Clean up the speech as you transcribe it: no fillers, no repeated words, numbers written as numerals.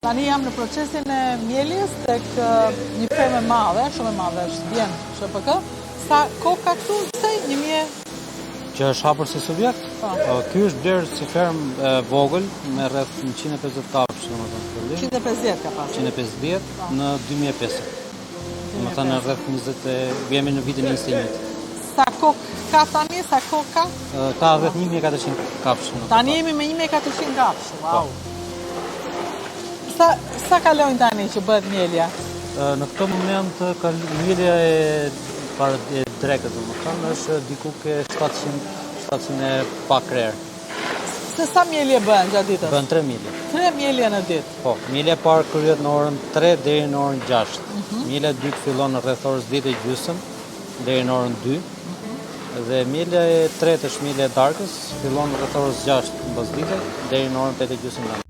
Tani jam në procesin e mjeljes tek një fermë e madhe, shumë e madhe, është vjen SHPK. Sa kohë ka këtu? Një mje... Që është hapur si subjekt? Ky është blerë si fermë vogël me rreth 150 kafshë, domethënë. 150 ka pas. 150 në 2005. Domethënë rreth 20, jemi në vitin 21. Sa kohë ka tani? Sa kohë ka? Ka rreth 1400 kafshë. Tani jemi me 1400 kafshë. Wow. Sa kalojnë tani që bëhet mjelja? Në këtë moment mjelja e drekët, domethënë, është diku ke 700 e pak rerë. Se sa mjelje bëhen gjatë ditës? Bëhen 3 mjelje. 3 mjelje në ditë? Po, mjelja e parë kryhet në orën 3 deri në orën 6. Mjelja e dytë fillon në rreth orës 10:30 deri në orën 2. Dhe mjelja e tretë është mjelja e darkës, fillon në rreth orës 6 mbasdite deri në orën 8:30.